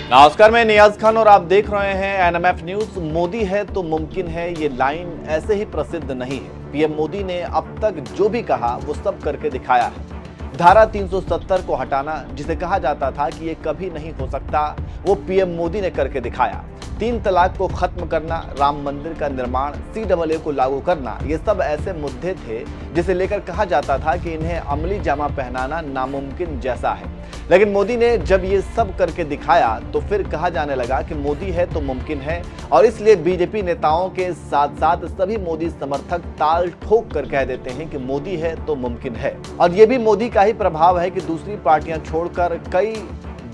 नमस्कार, मैं नियाज खान और आप देख रहे हैं एनएमएफ न्यूज। मोदी है तो मुमकिन है, ये लाइन ऐसे ही प्रसिद्ध नहीं है। पीएम मोदी ने अब तक जो भी कहा वो सब करके दिखाया है। धारा 370 को हटाना, जिसे कहा जाता था कि ये कभी नहीं हो सकता, वो पीएम मोदी ने करके दिखाया। 3 तलाक को खत्म करना, राम मंदिर का निर्माण, CAA को लागू करना, ये सब ऐसे मुद्दे थे जिसे लेकर कहा जाता था कि इन्हें अमली जामा पहनाना नामुमकिन जैसा है। लेकिन मोदी ने जब ये सब करके दिखाया तो फिर कहा जाने लगा कि मोदी है तो मुमकिन है, और इसलिए बीजेपी नेताओं के साथ साथ सभी मोदी समर्थक ताल ठोक कर कह देते हैं कि मोदी है तो मुमकिन है। और ये भी मोदी का ही प्रभाव है कि दूसरी पार्टियां छोड़कर कई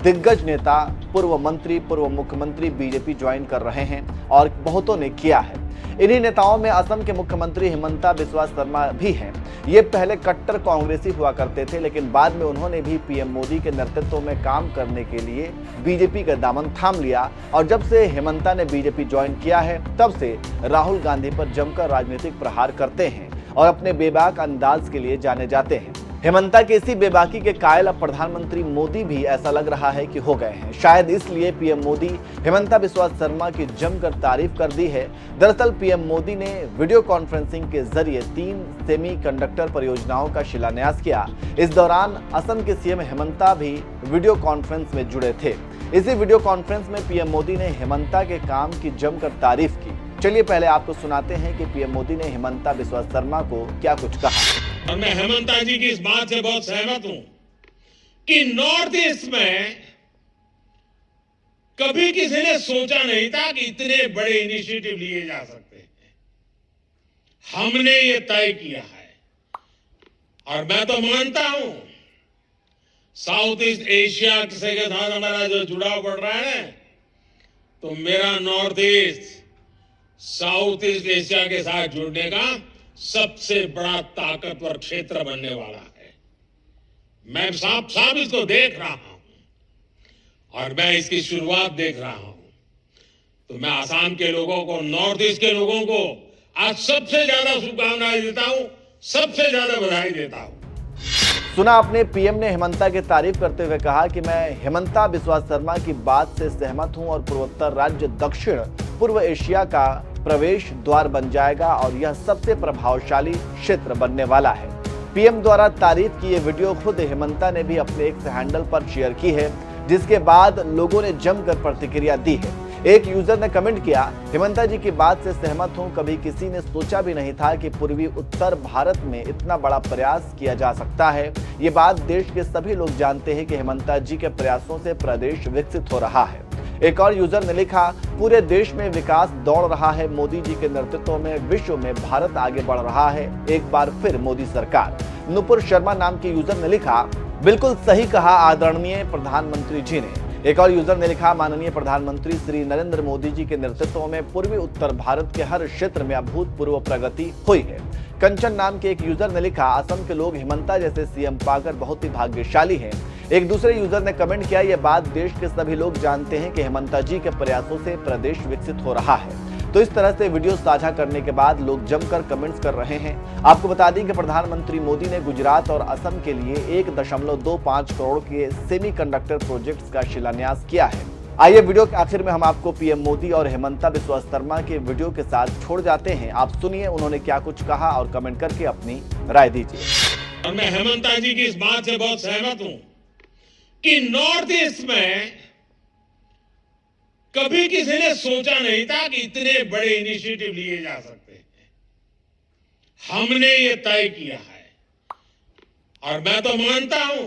दिग्गज नेता, पूर्व मंत्री, पूर्व मुख्यमंत्री बीजेपी ज्वाइन कर रहे हैं और बहुतों ने किया है। इन्हीं नेताओं में असम के मुख्यमंत्री हिमंता बिस्वा शर्मा भी हैं। ये पहले कट्टर कांग्रेसी हुआ करते थे, लेकिन बाद में उन्होंने भी पीएम मोदी के नेतृत्व में काम करने के लिए बीजेपी का दामन थाम लिया। और जब से हिमंता ने बीजेपी ज्वाइन किया है, तब से राहुल गांधी पर जमकर राजनीतिक प्रहार करते हैं और अपने बेबाक अंदाज के लिए जाने जाते हैं। हिमंता की इसी बेबाकी के कायल अब प्रधानमंत्री मोदी भी ऐसा लग रहा है कि हो गए हैं। शायद इसलिए पीएम मोदी हिमंता बिस्वा शर्मा की जमकर तारीफ कर दी है। दरअसल पीएम मोदी ने वीडियो कॉन्फ्रेंसिंग के जरिए 3 सेमीकंडक्टर परियोजनाओं का शिलान्यास किया। इस दौरान असम के सीएम हिमंता भी वीडियो कॉन्फ्रेंस में जुड़े थे। इसी वीडियो कॉन्फ्रेंस में पीएम मोदी ने हिमंता के काम की जमकर तारीफ की। चलिए पहले आपको सुनाते हैं कि पीएम मोदी ने हिमंता बिस्वा शर्मा को क्या कुछ कहा। और मैं हेमंता जी की इस बात से बहुत सहमत हूं कि नॉर्थ ईस्ट में कभी किसी ने सोचा नहीं था कि इतने बड़े इनिशिएटिव लिए जा सकते हैं। हमने ये तय किया है और मैं तो मानता हूं साउथ ईस्ट एशिया से के साथ हमारा जो जुड़ाव बढ़ रहा है, तो मेरा north east south east Asia के साथ जुड़ने का सबसे बड़ा ताकतवर क्षेत्र बनने वाला है। मैं साफ साफ इसको देख रहा हूं और मैं इसकी शुरुआत देख रहा हूं। तो मैं आसाम के लोगों को, नॉर्थ ईस्ट के लोगों को आज सबसे ज्यादा शुभकामनाएं देता हूं, सबसे ज्यादा बधाई देता हूं। सुना आपने, पीएम ने हिमंता की तारीफ करते हुए कहा कि मैं हिमंता बिस्वा शर्मा की बात से सहमत हूं और पूर्वोत्तर राज्य दक्षिण पूर्व एशिया का प्रवेश द्वार बन जाएगा और यह सबसे प्रभावशाली क्षेत्र बनने वाला है। पीएम द्वारा तारीफ की ये वीडियो खुद हिमंता ने भी अपने एक हैंडल पर शेयर की है, जिसके बाद लोगों ने जमकर प्रतिक्रिया दी है। एक यूजर ने कमेंट किया, हिमंता जी की बात से सहमत हूं। कभी किसी ने सोचा भी नहीं था कि पूर्वी उत्तर भारत में इतना बड़ा प्रयास किया जा सकता है। ये बात देश के सभी लोग जानते हैं कि हिमंता जी के प्रयासों से प्रदेश विकसित हो रहा है। एक और यूजर ने लिखा, पूरे देश में विकास दौड़ रहा है। मोदी जी के नेतृत्व में विश्व में भारत आगे बढ़ रहा है। एक बार फिर मोदी सरकार। नुपुर शर्मा नाम के यूजर ने लिखा, बिल्कुल सही कहा आदरणीय प्रधानमंत्री जी ने। एक और यूजर ने लिखा, माननीय प्रधानमंत्री श्री नरेंद्र मोदी जी के नेतृत्व में पूर्वी उत्तर भारत के हर क्षेत्र में अभूतपूर्व प्रगति हुई है। कंचन नाम के एक यूजर ने लिखा, असम के लोग हिमंता जैसे सीएम पाकर बहुत ही भाग्यशाली हैं। एक दूसरे यूजर ने कमेंट किया, यह बात देश के सभी लोग जानते हैं कि हिमंता जी के प्रयासों से प्रदेश विकसित हो रहा है। तो इस तरह से वीडियो साझा करने के बाद लोग जमकर कमेंट्स कर रहे हैं। आपको बता दें कि प्रधानमंत्री मोदी ने गुजरात और असम के लिए 1.25 करोड़ के सेमीकंडक्टर प्रोजेक्ट्स का शिलान्यास किया है। आइए वीडियो के आखिर में हम आपको पीएम मोदी और हिमंता बिस्वा शर्मा के वीडियो के साथ छोड़ जाते हैं। आप सुनिए उन्होंने क्या कुछ कहा और कमेंट करके अपनी राय दीजिए। और मैं हेमंता जी की इस बात से बहुत सहमत हूं कि नॉर्थ ईस्ट में कभी किसी ने सोचा नहीं था कि इतने बड़े इनिशिएटिव लिए जा सकते हैं। हमने ये तय किया है और मैं तो मानता हूं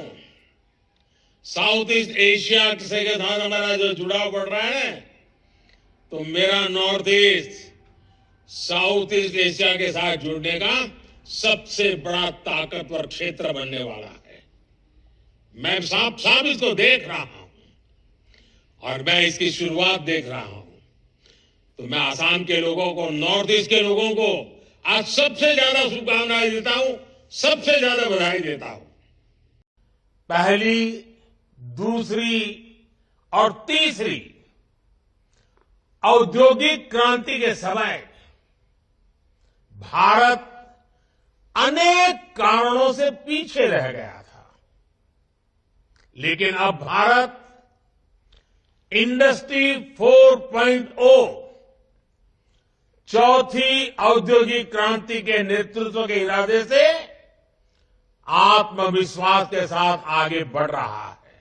साउथ ईस्ट एशिया से के साथ हमारा जो जुड़ाव बढ़ रहा है, तो मेरा north east south east Asia के साथ जुड़ने का सबसे बड़ा ताकतवर क्षेत्र बनने वाला है। मैं साफ साफ इसको देख रहा हूं और मैं इसकी शुरुआत देख रहा हूं। तो मैं आसाम के लोगों को, नॉर्थ ईस्ट के लोगों को आज सबसे ज्यादा शुभकामनाएं देता हूं, सबसे ज्यादा बधाई देता हूं। पहली, दूसरी और तीसरी औद्योगिक क्रांति के समय भारत अनेक कारणों से पीछे रह गया था, लेकिन अब भारत इंडस्ट्री 4.0 चौथी औद्योगिक क्रांति के नेतृत्व के इरादे से आत्मविश्वास के साथ आगे बढ़ रहा है।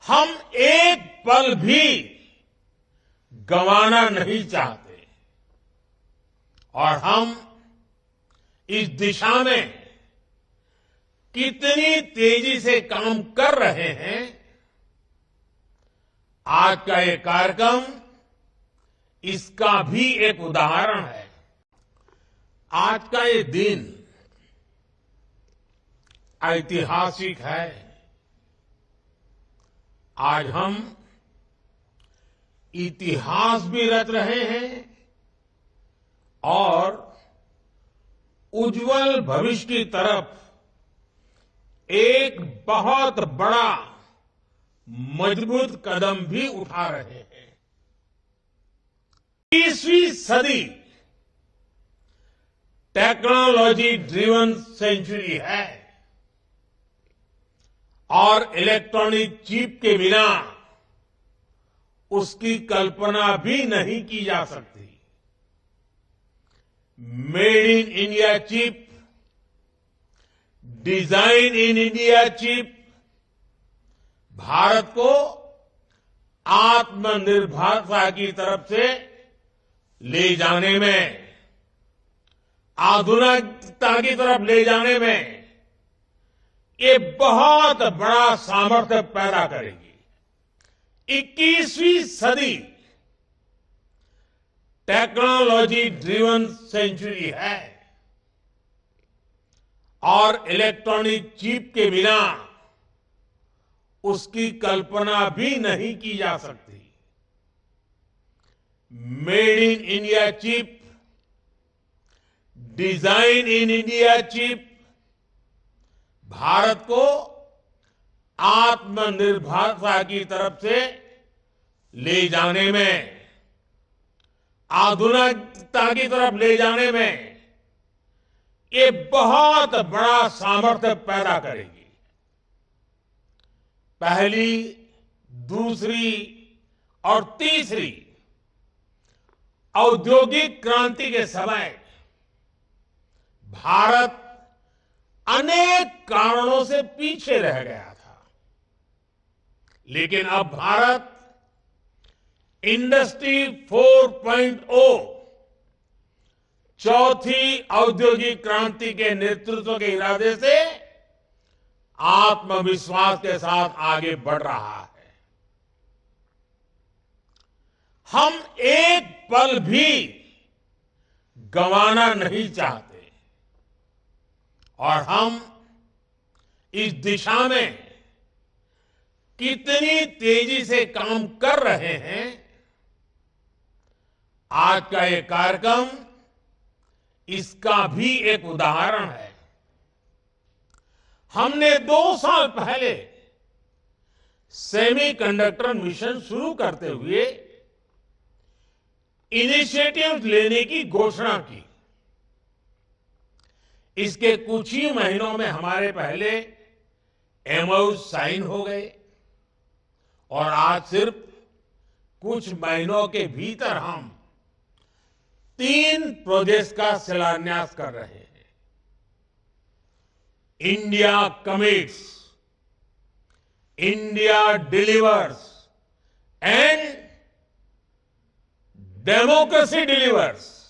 हम एक पल भी गंवाना नहीं चाहते और हम इस दिशा में कितनी तेजी से काम कर रहे हैं, आज का ये कार्यक्रम इसका भी एक उदाहरण है। आज का ये दिन ऐतिहासिक है। आज हम इतिहास भी रच रहे हैं और उज्जवल भविष्य की तरफ एक बहुत बड़ा मजबूत कदम भी उठा रहे हैं। 20वीं सदी टेक्नोलॉजी ड्रिवन सेंचुरी है और इलेक्ट्रॉनिक चिप के बिना उसकी कल्पना भी नहीं की जा सकती। Made in India chip, design in India chip Bharat को आत्मनिर्भरता की तरफ से ले जाने में, आधुनिकता की तरफ ले जाने में ये बहुत बड़ा सामर्थ्य पैदा करेगी। 21वीं सदी टेक्नोलॉजी ड्रिवन सेंचुरी है और इलेक्ट्रॉनिक चिप के बिना उसकी कल्पना भी नहीं की जा सकती। Made in India chip, design in India chip Bharat को आत्मनिर्भरता की तरफ से ले जाने में, आधुनिकता की तरफ ले जाने में ये बहुत बड़ा सामर्थ्य पैदा करेगी। पहली, दूसरी और तीसरी औद्योगिक क्रांति के समय भारत अनेक कारणों से पीछे रह गया था, लेकिन अब भारत इंडस्ट्री 4.0 चौथी औद्योगिक क्रांति के नेतृत्व के इरादे से आत्मविश्वास के साथ आगे बढ़ रहा है। हम एक पल भी गंवाना नहीं चाहते और हम इस दिशा में कितनी तेजी से काम कर रहे हैं, आज का ये कार्यक्रम इसका भी एक उदाहरण है। हमने 2 साल पहले सेमीकंडक्टर मिशन शुरू करते हुए इनिशिएटिव लेने की घोषणा की। इसके कुछ ही महीनों में हमारे पहले एमओयू साइन हो गए और आज सिर्फ कुछ महीनों के भीतर हम 3 प्रोजेक्ट्स का शिलान्यास कर रहे हैं। India commits, India delivers and democracy delivers.